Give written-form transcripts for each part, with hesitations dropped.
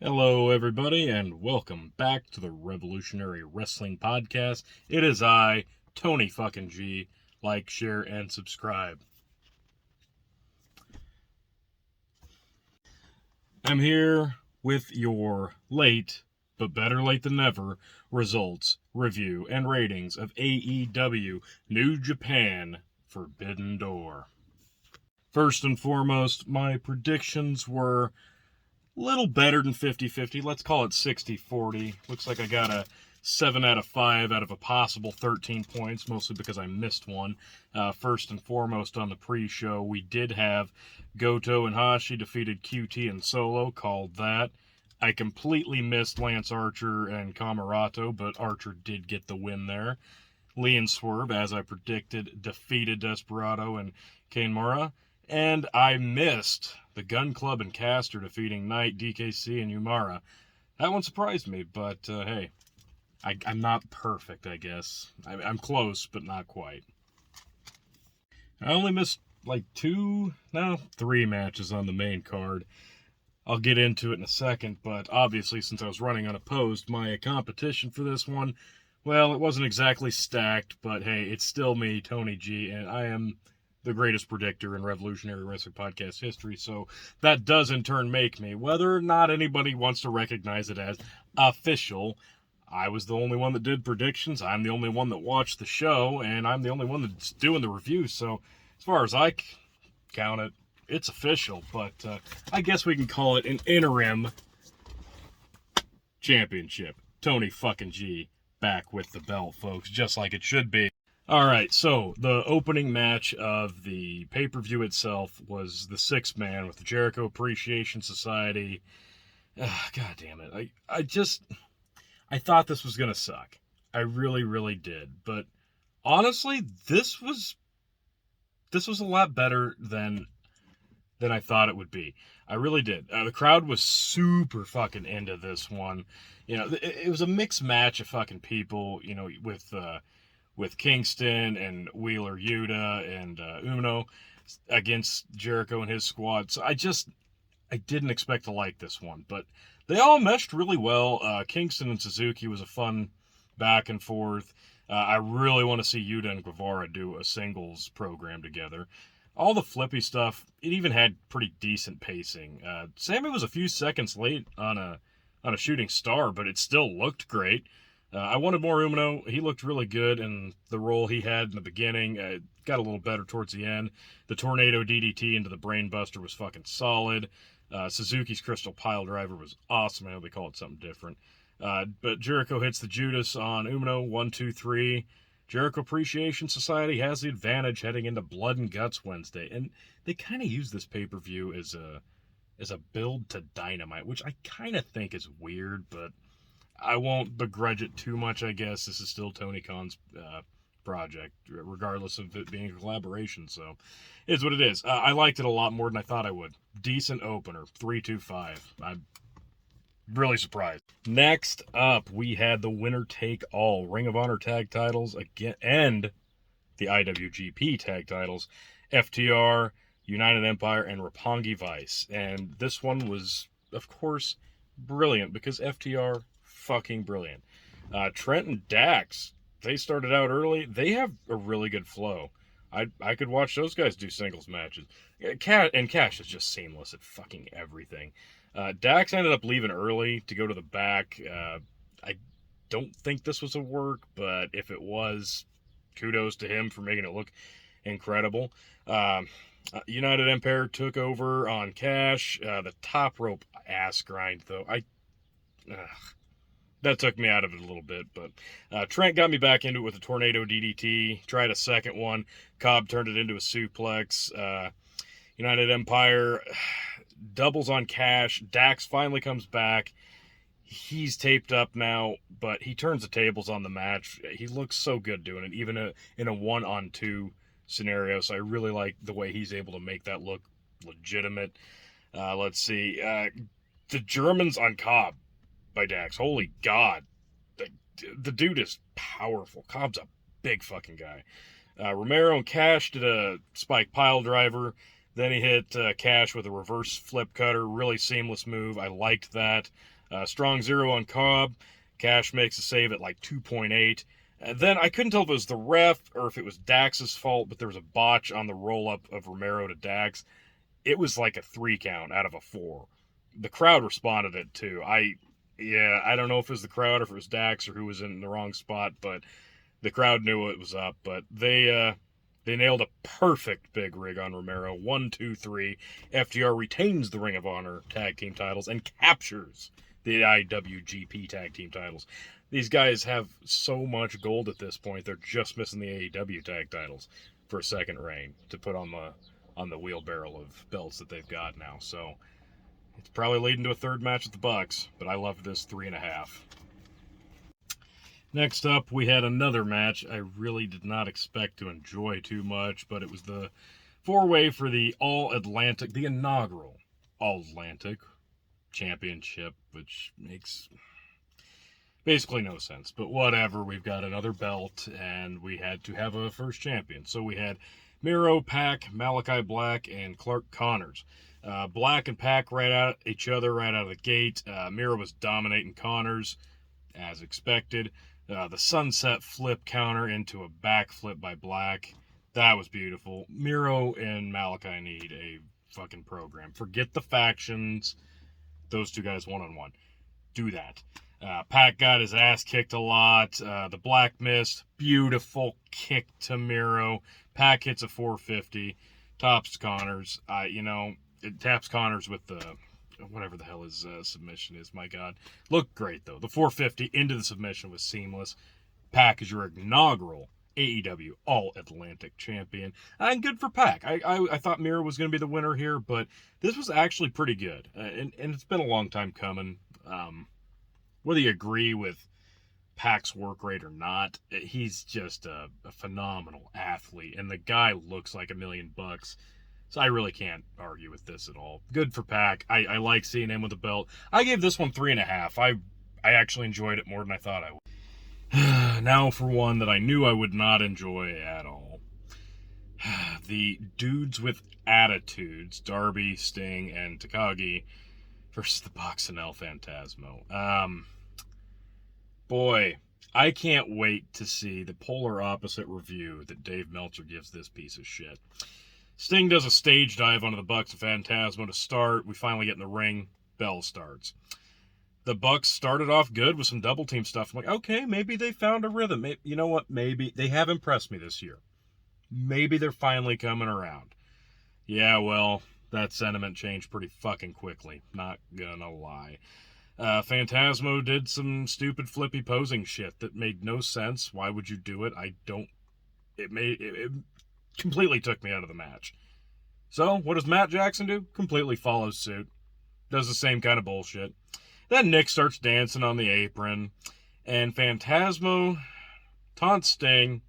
Hello, everybody, and welcome back to the Revolutionary Wrestling Podcast. It is I, Toni fucking G. Like, share, and subscribe. I'm here with your late, but better late than never, results, review, and ratings of AEW New Japan Forbidden Door. First and foremost, my predictions were little better than 50-50. Let's call it 60-40. Looks like I got a 7 out of 5 out of a possible 13 points, mostly because I missed one. First and foremost, on the pre-show, we did have Goto and Hashi defeated QT and Solo, called that. I completely missed Lance Archer and Camarato, but Archer did get the win there. Lee and Swerve, as I predicted, defeated Desperado and Kane Mora. And I missed the Gun Club and Caster defeating Knight, DKC, and Umara. That one surprised me, but hey, I'm not perfect, I guess. I'm close, but not quite. I only missed like 3 matches on the main card. I'll get into it in a second, but obviously, since I was running unopposed, my competition for this one, well, it wasn't exactly stacked, but hey, it's still me, Toni G, and I am the greatest predictor in Revolutionary Wrestling Podcast history, so that does in turn make me, whether or not anybody wants to recognize it as official, I was the only one that did predictions, I'm the only one that watched the show, and I'm the only one that's doing the review, so as far as I count it, it's official, but I guess we can call it an interim championship. Toni fucking G back with the belt, folks, just like it should be. Alright, so the opening match of the pay-per-view itself was the 6-man with the Jericho Appreciation Society. God damn it. I thought this was going to suck. I really, really did. But honestly, this was a lot better than I thought it would be. I really did. The crowd was super fucking into this one. You know, it was a mixed match of fucking people, you know, with Kingston and Wheeler Yuta and Uno against Jericho and his squad. So I didn't expect to like this one, but they all meshed really well. Kingston and Suzuki was a fun back and forth. I really want to see Yuta and Guevara do a singles program together. All the flippy stuff, it even had pretty decent pacing. Sammy was a few seconds late on a shooting star, but it still looked great. I wanted more Umino. He looked really good in the role he had in the beginning. Got a little better towards the end. The Tornado DDT into the Brainbuster was fucking solid. Suzuki's Crystal Pile Driver was awesome. I know they call it something different. But Jericho hits the Judas on Umino, 1, 2, 3. Jericho Appreciation Society has the advantage heading into Blood and Guts Wednesday. And they kind of use this pay-per-view as a build to Dynamite, which I kind of think is weird, but I won't begrudge it too much, I guess. This is still Tony Khan's project, regardless of it being a collaboration, so it's what it is. I liked it a lot more than I thought I would. Decent opener, 3-2-5. I'm really surprised. Next up, we had the winner-take-all Ring of Honor tag titles again, and the IWGP tag titles, FTR, United Empire, and Roppongi Vice. And this one was, of course, brilliant, because FTR fucking brilliant. Trent and Dax, they started out early. They have a really good flow. I could watch those guys do singles matches. Cash is just seamless at fucking everything. Dax ended up leaving early to go to the back. I don't think this was a work, but if it was, kudos to him for making it look incredible. United Empire took over on Cash. The top rope ass grind, though, that took me out of it a little bit, but Trent got me back into it with a Tornado DDT. Tried a second one. Cobb turned it into a suplex. United Empire doubles on Cash. Dax finally comes back. He's taped up now, but he turns the tables on the match. He looks so good doing it, even in a 1-on-2 scenario. So I really like the way he's able to make that look legitimate. Let's see. The Germans on Cobb by Dax. Holy God. The dude is powerful. Cobb's a big fucking guy. Romero and Cash did a spike pile driver. Then he hit Cash with a reverse flip cutter. Really seamless move. I liked that. Strong zero on Cobb. Cash makes a save at like 2.8. And then I couldn't tell if it was the ref or if it was Dax's fault, but there was a botch on the roll-up of Romero to Dax. It was like a 3 count out of a 4. The crowd responded it too. I don't know if it was the crowd or if it was Dax or who was in the wrong spot, but the crowd knew it was up. But they nailed a perfect big rig on Romero. 1, 2, 3. FTR retains the Ring of Honor tag team titles and captures the IWGP tag team titles. These guys have so much gold at this point. They're just missing the AEW tag titles for a second reign to put on the wheelbarrow of belts that they've got now. So it's probably leading to a third match with the Bucks, but I love this 3.5. Next up, we had another match I really did not expect to enjoy too much, but it was the 4-way for the All-Atlantic, the inaugural All-Atlantic Championship, which makes basically no sense. But whatever, we've got another belt, and we had to have a first champion. So we had Miro, Pac, Malachi Black, and Clark Connors. Black and Pac right at each other right out of the gate. Miro was dominating Connors, as expected. The sunset flip counter into a backflip by Black. That was beautiful. Miro and Malachi need a fucking program. Forget the factions. Those two guys one-on-one. Do that. Pac got his ass kicked a lot. The Black missed. Beautiful kick to Miro. Pac hits a 450. Tops Connors. It taps Connors with the whatever the hell his submission is. My God. Looked great, though. The 450 into the submission was seamless. Pac is your inaugural AEW All-Atlantic Champion. And good for Pac. I thought Miro was going to be the winner here, but this was actually pretty good. And it's been a long time coming. Whether you agree with Pac's work rate or not, he's just a phenomenal athlete. And the guy looks like $1 million. So I really can't argue with this at all. Good for Pac. I like seeing him with the belt. I gave this one 3.5. I actually enjoyed it more than I thought I would. Now for one that I knew I would not enjoy at all. The dudes with attitudes, Darby, Sting, and Takagi versus the Bucks and El Phantasmo. Boy, I can't wait to see the polar opposite review that Dave Meltzer gives this piece of shit. Sting does a stage dive onto the Bucks and Phantasmo to start. We finally get in the ring. Bell starts. The Bucks started off good with some double team stuff. I'm like, okay, maybe they found a rhythm. Maybe, you know what? Maybe they have impressed me this year. Maybe they're finally coming around. Yeah, well, that sentiment changed pretty fucking quickly. Not gonna lie. Phantasmo did some stupid flippy posing shit that made no sense. Why would you do it? It completely took me out of the match. So, what does Matt Jackson do? Completely follows suit. Does the same kind of bullshit. Then Nick starts dancing on the apron. And Phantasmo taunts Sting.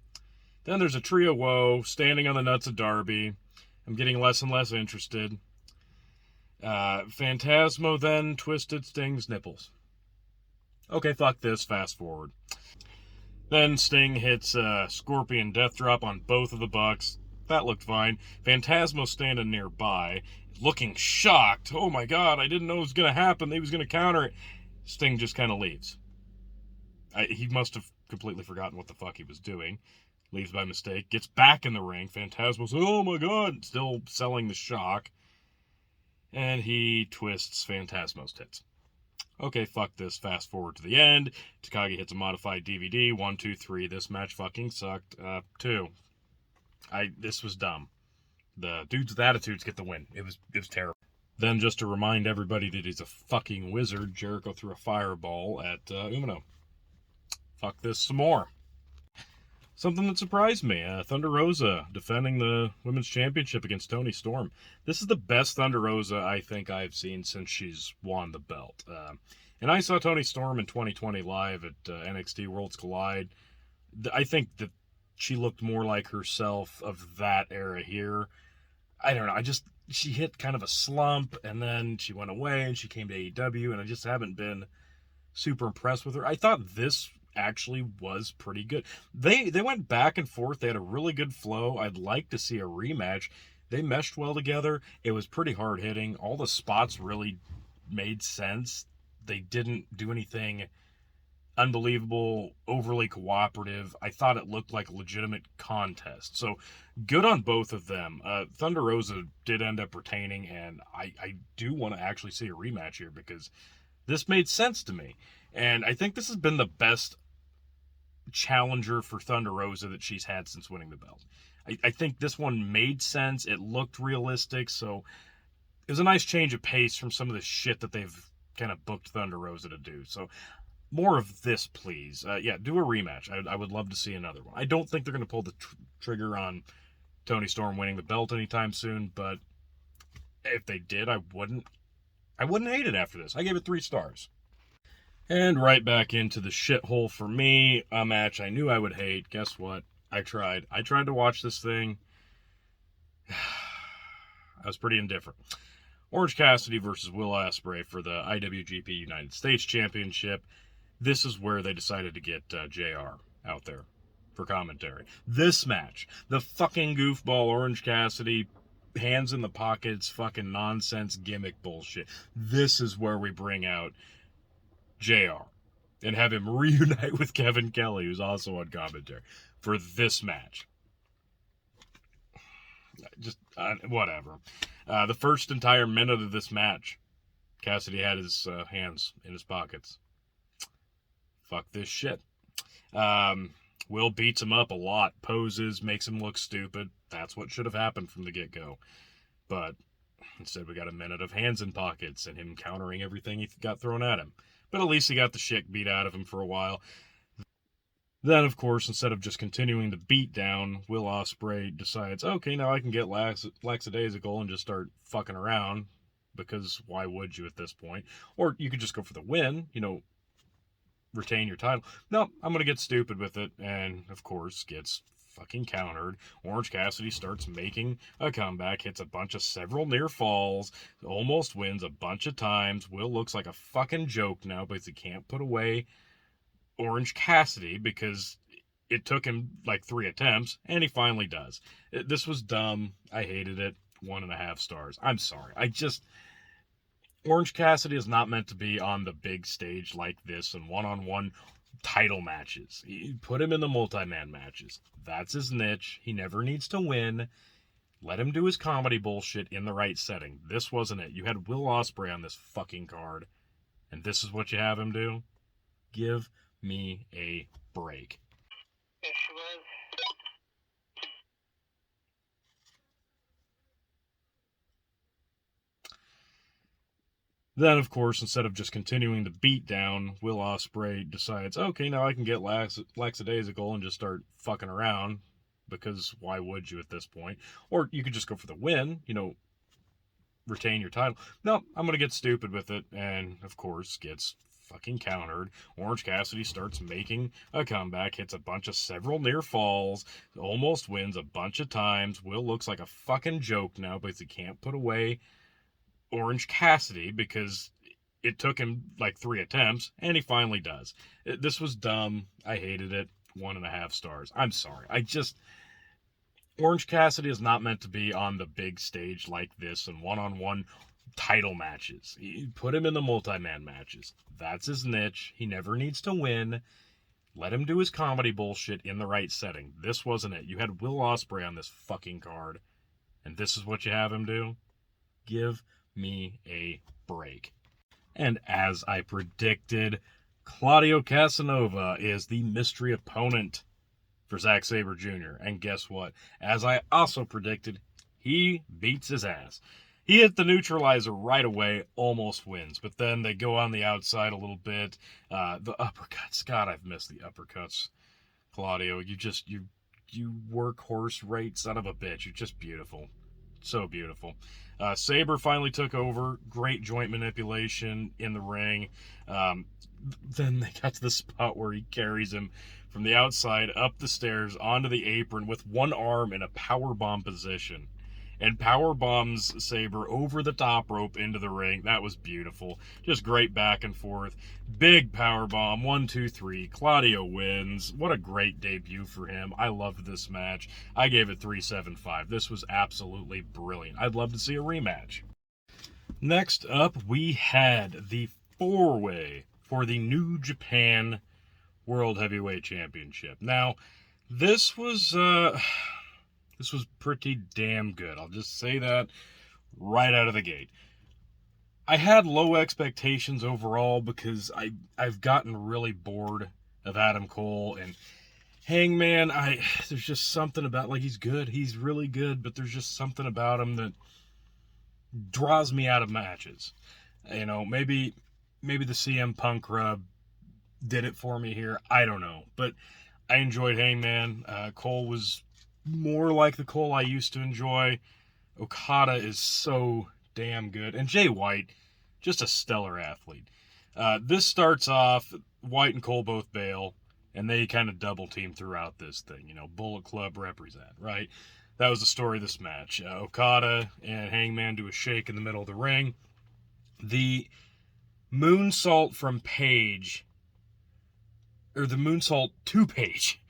Then there's a trio woe standing on the nuts of Darby. I'm getting less and less interested. Phantasmo then twisted Sting's nipples. Okay, fuck this. Fast forward. Then Sting hits Scorpion Death Drop on both of the Bucks. That looked fine. Phantasmo standing nearby, looking shocked. Oh my God, I didn't know it was going to happen. He was going to counter it. Sting just kind of leaves. He must have completely forgotten what the fuck he was doing. Leaves by mistake. Gets back in the ring. Phantasmo's, oh my God, still selling the shock. And he twists Phantasmo's tits. Okay, fuck this. Fast forward to the end. Takagi hits a modified DVD. 1, 2, 3. This match fucking sucked. 2. This was dumb. The dudes with attitudes get the win. It was terrible. Then, just to remind everybody that he's a fucking wizard, Jericho threw a fireball at Umino. Fuck this some more. Something that surprised me. Thunder Rosa defending the Women's Championship against Toni Storm. This is the best Thunder Rosa I think I've seen since she's won the belt. And I saw Toni Storm in 2020 live at NXT Worlds Collide. I think that she looked more like herself of that era here. I don't know. She hit kind of a slump, and then she went away, and she came to AEW, and I just haven't been super impressed with her. I thought this actually was pretty good. They went back and forth. They had a really good flow. I'd like to see a rematch. They meshed well together. It was pretty hard hitting. All the spots really made sense. They didn't do anything unbelievable, overly cooperative. I thought it looked like a legitimate contest. So good on both of them. Thunder Rosa did end up retaining, and I do want to actually see a rematch here because this made sense to me. And I think this has been the best challenger for Thunder Rosa that she's had since winning the belt. I think this one made sense. It looked realistic, so it was a nice change of pace from some of the shit that they've kind of booked Thunder Rosa to do. So more of this, please. Yeah, do a rematch. I would love to see another one. I don't think they're going to pull the trigger on Toni Storm winning the belt anytime soon, but if they did, I wouldn't hate it after this. I gave it 3 stars. And right back into the shithole for me, a match I knew I would hate. Guess what? I tried to watch this thing. I was pretty indifferent. Orange Cassidy versus Will Ospreay for the IWGP United States Championship. This is where they decided to get JR out there for commentary. This match, the fucking goofball Orange Cassidy, hands in the pockets, fucking nonsense gimmick bullshit. This is where we bring out JR and have him reunite with Kevin Kelly, who's also on commentary, for this match. Just whatever. The first entire minute of this match, Cassidy had his hands in his pockets. Fuck this shit. Will beats him up a lot, poses, makes him look stupid. That's what should have happened from the get-go. But instead we got a minute of hands in pockets and him countering everything he got thrown at him. But at least he got the shit beat out of him for a while. Then, of course, instead of just continuing the beat down, Will Ospreay decides, okay, now I can get lackadaisical and just start fucking around, because why would you at this point? Or you could just go for the win, retain your title. No, I'm going to get stupid with it, and, of course, gets fucking countered. Orange Cassidy starts making a comeback, hits a bunch of several near falls, almost wins a bunch of times. Will looks like a fucking joke now because he can't put away Orange Cassidy because it took him like 3 attempts, and he finally does. This was dumb. I hated it. 1.5 stars. I'm sorry. Orange Cassidy is not meant to be on the big stage like this in one-on-one title matches. Put him in the multi-man matches. That's his niche. He never needs to win. Let him do his comedy bullshit in the right setting. This wasn't it. You had Will Ospreay on this fucking card, and this is what you have him do? Give me a break. Yes, she was. Then, of course, instead of just continuing the beat down, Will Ospreay decides, okay, now I can get lackadaisical and just start fucking around, because why would you at this point? Or you could just go for the win, retain your title. No, I'm going to get stupid with it, and, of course, gets fucking countered. Orange Cassidy starts making a comeback, hits a bunch of several near falls, almost wins a bunch of times. Will looks like a fucking joke now because he can't put away Orange Cassidy because it took him like 3 attempts, and he finally does. This was dumb. I hated it. 1.5 stars. I'm sorry. Orange Cassidy is not meant to be on the big stage like this in one-on-one title matches. Put him in the multi-man matches. That's his niche. He never needs to win. Let him do his comedy bullshit in the right setting. This wasn't it. You had Will Ospreay on this fucking card, and this is what you have him do? Give me a break. And as I predicted, Claudio Casanova is the mystery opponent for Zack Sabre Jr. And guess what? As I also predicted, he beats his ass. He hit the neutralizer right away, almost wins. But then they go on the outside a little bit. The uppercuts. God, I've missed the uppercuts. Claudio, you workhorse rate son of a bitch. You're just beautiful. So beautiful. Sabre finally took over. Great joint manipulation in the ring. Then they got to the spot where he carries him from the outside up the stairs onto the apron with one arm in a powerbomb position. and power bombs Sabre over the top rope into the ring. That was beautiful. Just great back and forth. Big power bomb. 1, 2, 3. Claudio wins. What a great debut for him. I loved this match. I gave it 3.75. This was absolutely brilliant. I'd love to see a rematch. Next up, we had the 4-way for the New Japan World Heavyweight Championship. Now, this was pretty damn good. I'll just say that right out of the gate. I had low expectations overall because I've gotten really bored of Adam Cole and Hangman. There's just something about, like, he's good. He's really good, but there's just something about him that draws me out of matches. You know, maybe the CM Punk rub did it for me here. I don't know. But I enjoyed Hangman. Cole was more like the Cole I used to enjoy. Okada is so damn good. And Jay White, just a stellar athlete. This starts off, White and Cole both bail, and they kind of double team throughout this thing. You know, Bullet Club represent, right? That was the story of this match. Okada and Hangman do a shake in the middle of the ring. The moonsault from Page, or the moonsault to Page.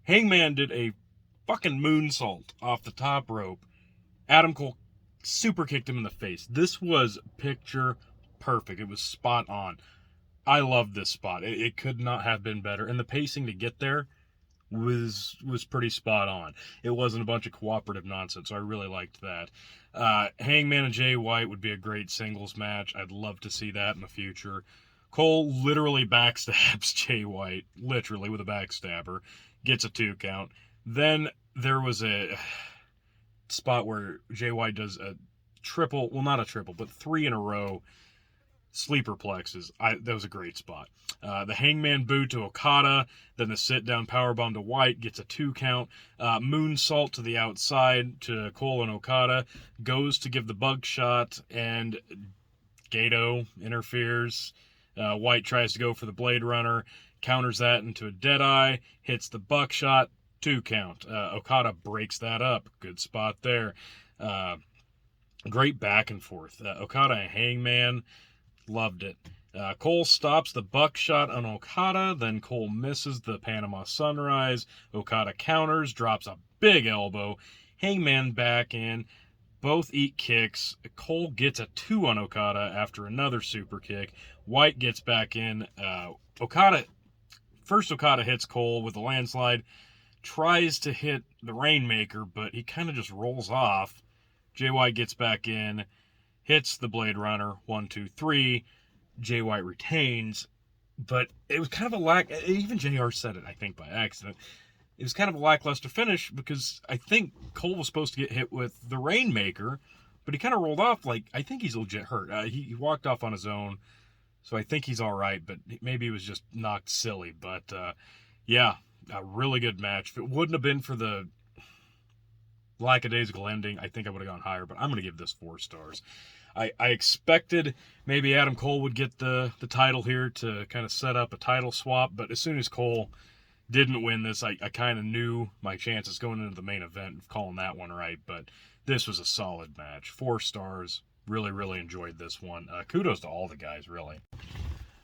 Hangman did a fucking moonsault off the top rope. Adam Cole super kicked him in the face. This was picture perfect. It was spot on. I loved this spot. It could not have been better. And the pacing to get there was pretty spot on. It wasn't a bunch of cooperative nonsense, so I really liked that. Hangman and Jay White would be a great singles match. I'd love to see that in the future. Cole literally backstabs Jay White, literally with a backstabber, gets a 2 count. Then there was a spot where Jay White does a triple, well, not a triple, but 3 in a row sleeper plexes. That was a great spot. The Hangman boot to Okada, then the sit-down powerbomb to White, gets a 2 count. Moonsault to the outside to Cole and Okada, goes to give the bug shot, and Gato interferes. White tries to go for the Blade Runner, counters that into a Deadeye, hits the buckshot, 2 count. Okada breaks that up. Good spot there. Great back and forth. Okada and Hangman, loved it. Cole stops the buckshot on Okada, then Cole misses the Panama Sunrise. Okada counters, drops a big elbow. Hangman back in. Both eat kicks. Cole gets a 2 on Okada after another super kick. White gets back in. Okada hits Cole with a landslide. Tries to hit the Rainmaker, but he kind of just rolls off. Jay White gets back in. Hits the Blade Runner. 1, 2, 3. Jay White retains. But it was kind of a even JR said it, I think, by accident. It was kind of a lackluster finish because I think Cole was supposed to get hit with the Rainmaker, but he kind of rolled off like, I think he's legit hurt. He walked off on his own, so I think he's all right, but maybe he was just knocked silly. But, yeah, a really good match. If it wouldn't have been for the lackadaisical ending, I think I would have gone higher, but I'm going to give this 4 stars. I expected maybe Adam Cole would get the title here to kind of set up a title swap, but as soon as Cole didn't win this, I kind of knew my chances going into the main event of calling that one right, but this was a solid match. 4 stars. Really, really enjoyed this one. Kudos to all the guys, really.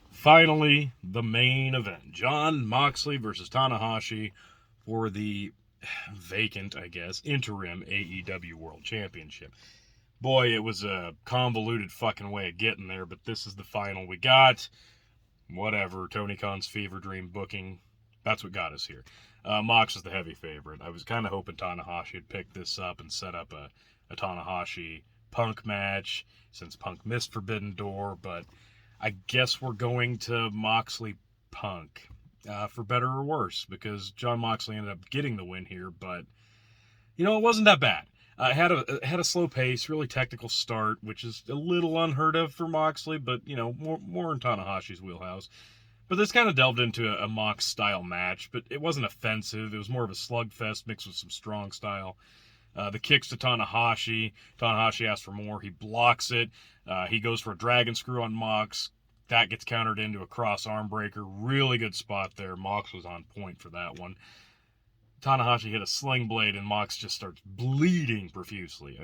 Finally, the main event. Jon Moxley versus Tanahashi for the vacant, I guess, interim AEW World Championship. Boy, it was a convoluted fucking way of getting there, but this is the final we got. Whatever, Tony Khan's fever dream booking, that's what got us here. Mox is the heavy favorite. I was kind of hoping Tanahashi would pick this up and set up a Tanahashi Punk match, since Punk missed Forbidden Door, but I guess we're going to Moxley Punk, for better or worse, because Jon Moxley ended up getting the win here, but, you know, it wasn't that bad. It had a slow pace, really technical start, which is a little unheard of for Moxley, but, you know, more in Tanahashi's wheelhouse. But this kind of delved into a Mox-style match, but it wasn't offensive. It was more of a slugfest mixed with some strong style. The kicks to Tanahashi. Tanahashi asks for more. He blocks it. He goes for a dragon screw on Mox. That gets countered into a cross arm breaker. Really good spot there. Mox was on point for that one. Tanahashi hit a sling blade, and Mox just starts bleeding profusely.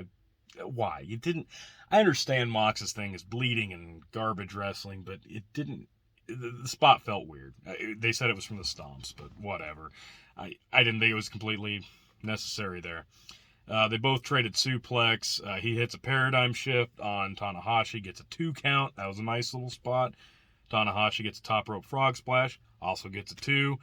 Why? You didn't... I understand Mox's thing is bleeding and garbage wrestling, but it didn't... The spot felt weird. They said it was from the stomps, but whatever. I didn't think it was completely necessary there. They both traded suplex. He hits a paradigm shift on Tanahashi, gets a 2 count. That was a nice little spot. Tanahashi gets a top rope frog splash, also gets a 2,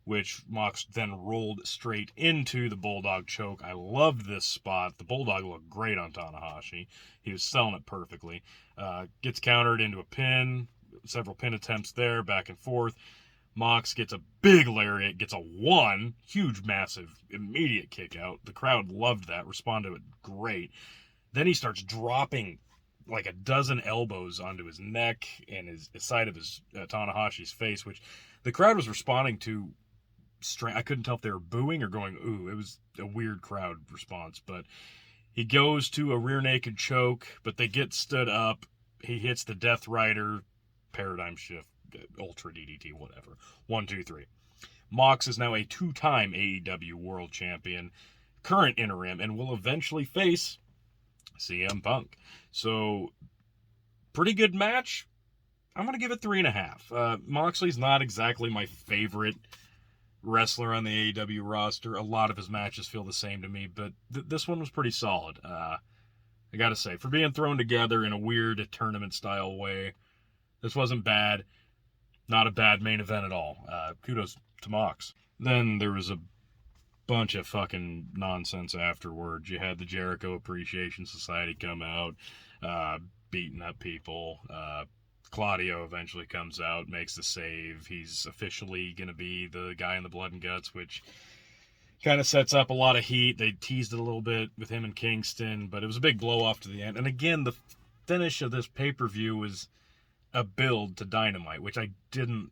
which Mox then rolled straight into the Bulldog choke. I loved this spot. The Bulldog looked great on Tanahashi. He was selling it perfectly. Gets countered into a pin. Several pin attempts there, back and forth. Mox gets a big lariat, gets a 1, huge, massive, immediate kick out. The crowd loved that, responded to it great. Then he starts dropping like a dozen elbows onto his neck and his side of his Tanahashi's face, which the crowd was responding to. I couldn't tell if they were booing or going ooh. It was a weird crowd response, but he goes to a rear naked choke, but they get stood up. He hits the Death Rider, paradigm shift, Ultra DDT, whatever. 1, 2, 3. Mox is now a 2-time AEW World Champion, current interim, and will eventually face CM Punk. So, pretty good match. I'm going to give it 3.5. Moxley's not exactly my favorite wrestler on the AEW roster. A lot of his matches feel the same to me, but this one was pretty solid. I got to say, for being thrown together in a weird tournament-style way, this wasn't bad. Not a bad main event at all. Kudos to Mox. Then there was a bunch of fucking nonsense afterwards. You had the Jericho Appreciation Society come out, beating up people. Claudio eventually comes out, makes the save. He's officially going to be the guy in the blood and guts, which kind of sets up a lot of heat. They teased it a little bit with him and Kingston, but it was a big blow-off to the end. And again, the finish of this pay-per-view was a build to Dynamite, which I didn't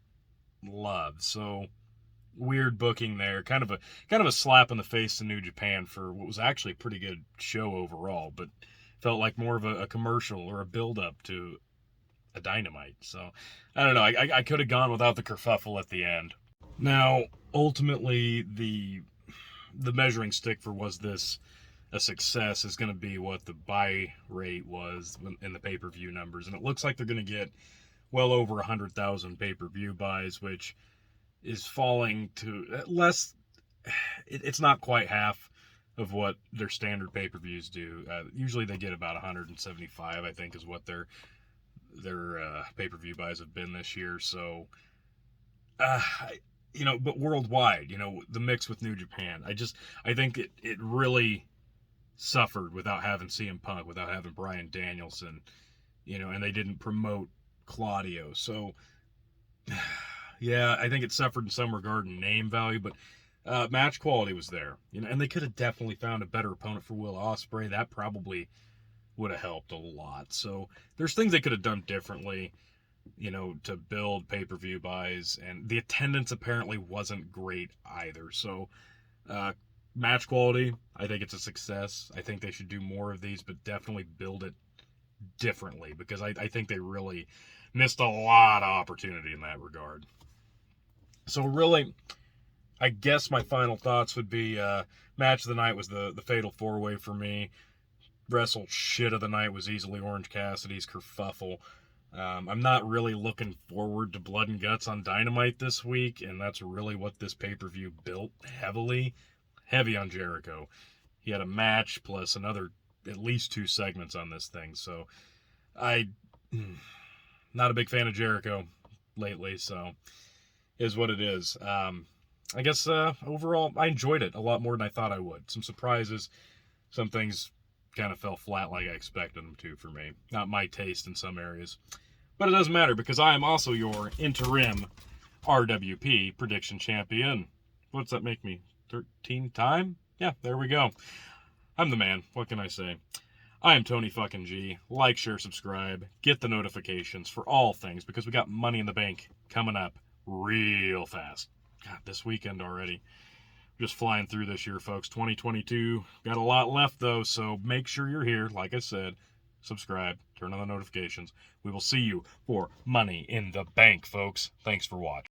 love. So weird booking there. Kind of a slap in the face to New Japan for what was actually a pretty good show overall, but felt like more of a commercial or a build-up to a Dynamite. So I don't know. I could have gone without the kerfuffle at the end. Now, ultimately, the measuring stick for was this a success is going to be what the buy rate was in the pay-per-view numbers. And it looks like they're going to get well over 100,000 pay-per-view buys, which is falling to less. It's not quite half of what their standard pay-per-views do. Usually they get about 175, I think, is what their pay-per-view buys have been this year. So, but worldwide, the mix with New Japan, I think it really suffered without having CM Punk, without having Bryan Danielson, and they didn't promote Claudio. So, yeah, I think it suffered in some regard in name value, but match quality was there, and they could have definitely found a better opponent for Will Ospreay. That probably would have helped a lot. So there's things they could have done differently, to build pay-per-view buys, and the attendance apparently wasn't great either. So, match quality, I think it's a success. I think they should do more of these, but definitely build it differently, because I think they really missed a lot of opportunity in that regard. So really, I guess my final thoughts would be, match of the night was the Fatal 4-Way for me. Wrestle shit of the night was easily Orange Cassidy's kerfuffle. I'm not really looking forward to Blood and Guts on Dynamite this week, and that's really what this pay-per-view built heavy on Jericho. He had a match plus another at least 2 segments on this thing, so not a big fan of Jericho lately, so is what it is. I guess overall I enjoyed it a lot more than I thought I would. Some surprises, some things kind of fell flat like I expected them to for me. Not my taste in some areas. But it doesn't matter, because I am also your interim RWP prediction champion. What's that make me? 13th time? Yeah, there we go. I'm the man. What can I say? I am Tony fucking G. Like, share, subscribe. Get the notifications for all things, because we got Money in the Bank coming up real fast. God, this weekend already. Just flying through this year, folks. 2022. Got a lot left, though, so make sure you're here. Like I said, subscribe, turn on the notifications. We will see you for Money in the Bank, folks. Thanks for watching.